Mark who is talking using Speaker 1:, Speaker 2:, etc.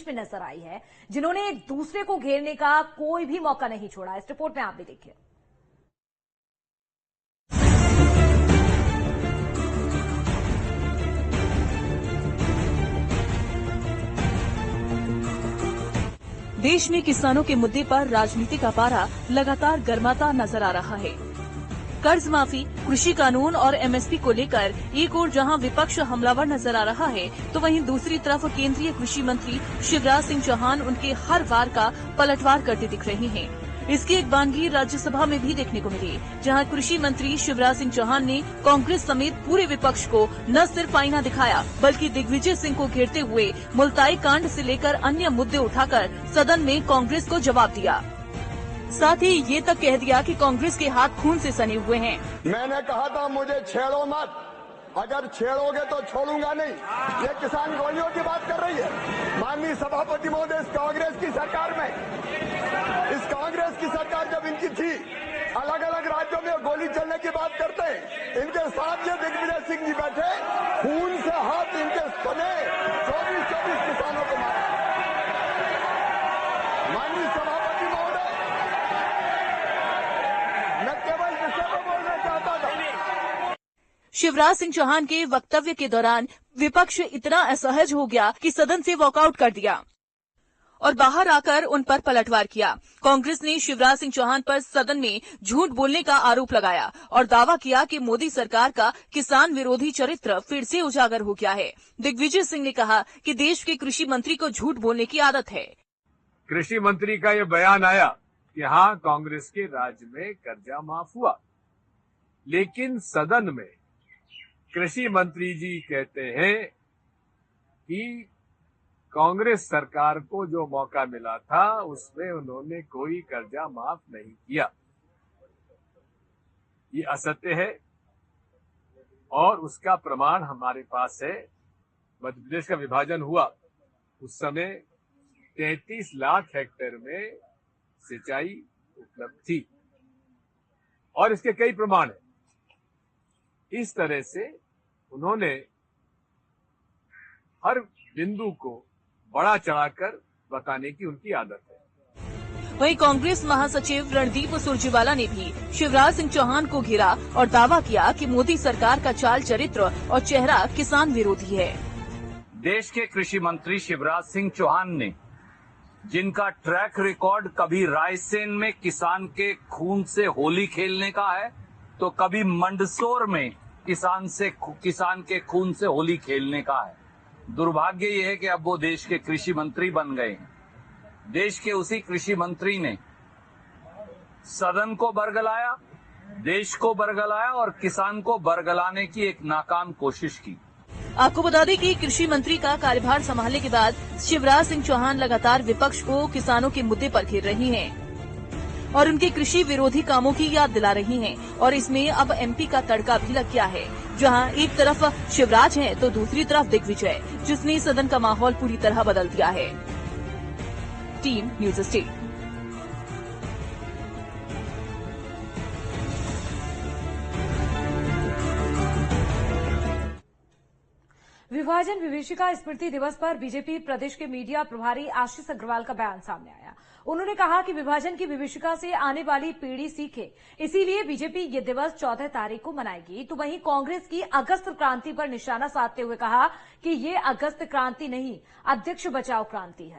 Speaker 1: में नजर आई है, जिन्होंने एक दूसरे को घेरने का कोई भी मौका नहीं छोड़ा। इस रिपोर्ट में आप भी देखिए।
Speaker 2: देश में किसानों के मुद्दे पर राजनीति का पारा लगातार गर्माता नजर आ रहा है। कर्ज माफी, कृषि कानून और एमएसपी को लेकर एक ओर जहां विपक्ष हमलावर नजर आ रहा है, तो वहीं दूसरी तरफ केंद्रीय कृषि मंत्री शिवराज सिंह चौहान उनके हर वार का पलटवार करते दिख रहे हैं। इसकी एक वानगी राज्यसभा में भी देखने को मिली, जहां कृषि मंत्री शिवराज सिंह चौहान ने कांग्रेस समेत पूरे विपक्ष को न सिर्फ आईना दिखाया, बल्कि दिग्विजय सिंह को घेरते हुए मुल्ताई कांड से लेकर अन्य मुद्दे उठाकर सदन में कांग्रेस को जवाब दिया। साथ ही ये तक कह दिया कि कांग्रेस के हाथ खून से सने हुए हैं।
Speaker 3: मैंने कहा था मुझे छेड़ो मत, अगर छेड़ोगे तो छोड़ूंगा नहीं। ये किसान गोलियों की बात कर रही है। माननीय सभापति महोदय, इस कांग्रेस की सरकार जब इनकी थी, अलग अलग राज्यों में गोली चलने की बात करते हैं। इनके साथ ये दिग्विजय सिंह जी बैठे, खून से हाथ इनके सने 24 किसानों को मारा। माननीय सभापति महोदय, मैं केवल विषय पर बोलना चाहता था।
Speaker 2: शिवराज सिंह चौहान के वक्तव्य के दौरान विपक्ष इतना असहज हो गया कि सदन से वॉकआउट कर दिया और बाहर आकर उन पर पलटवार किया। कांग्रेस ने शिवराज सिंह चौहान पर सदन में झूठ बोलने का आरोप लगाया और दावा किया कि मोदी सरकार का किसान विरोधी चरित्र फिर से उजागर हो गया है। दिग्विजय सिंह ने कहा कि देश के कृषि मंत्री को झूठ बोलने की आदत है।
Speaker 4: कृषि मंत्री का ये बयान आया कि हाँ, कांग्रेस के राज में कर्जा माफ हुआ, लेकिन सदन में कृषि मंत्री जी कहते हैं कि कांग्रेस सरकार को जो मौका मिला था उसमें उन्होंने कोई कर्जा माफ नहीं किया। ये असत्य है और उसका प्रमाण हमारे पास है। मध्य प्रदेश का विभाजन हुआ, उस समय 33 लाख हेक्टेयर में सिंचाई उपलब्ध थी और इसके कई प्रमाण हैं। इस तरह से उन्होंने हर बिंदु को बड़ा चढ़ाकर बताने की उनकी आदत है।
Speaker 2: वहीं कांग्रेस महासचिव रणदीप सुरजेवाला ने भी शिवराज सिंह चौहान को घेरा और दावा किया कि मोदी सरकार का चाल चरित्र और चेहरा किसान विरोधी है।
Speaker 5: देश के कृषि मंत्री शिवराज सिंह चौहान ने, जिनका ट्रैक रिकॉर्ड कभी रायसेन में किसान के खून से होली खेलने का है, तो कभी मंदसौर में किसान के खून से होली खेलने का है। दुर्भाग्य यह है कि अब वो देश के कृषि मंत्री बन गए हैं। देश के उसी कृषि मंत्री ने सदन को बरगलाया, देश को बरगलाया और किसान को बरगलाने की एक नाकाम कोशिश की।
Speaker 2: आपको बता दें कि कृषि मंत्री का कार्यभार संभालने के बाद शिवराज सिंह चौहान लगातार विपक्ष को किसानों के मुद्दे पर घेर रही हैं और उनके कृषि विरोधी कामों की याद दिला रही हैं। और इसमें अब एमपी का तड़का भी लग गया है, जहां एक तरफ शिवराज है तो दूसरी तरफ दिग्विजय, जिसने सदन का माहौल पूरी तरह बदल दिया है। Team news state.
Speaker 1: विभाजन विभीषिका स्मृति दिवस पर बीजेपी प्रदेश के मीडिया प्रभारी आशीष अग्रवाल का बयान सामने आया। उन्होंने कहा कि विभाजन की विभीषिका से आने वाली पीढ़ी सीखे, इसीलिए बीजेपी ये दिवस 14 तारीख को मनाएगी। तो वहीं कांग्रेस की अगस्त क्रांति पर निशाना साधते हुए कहा कि ये अगस्त क्रांति नहीं, अध्यक्ष बचाओ क्रांति है।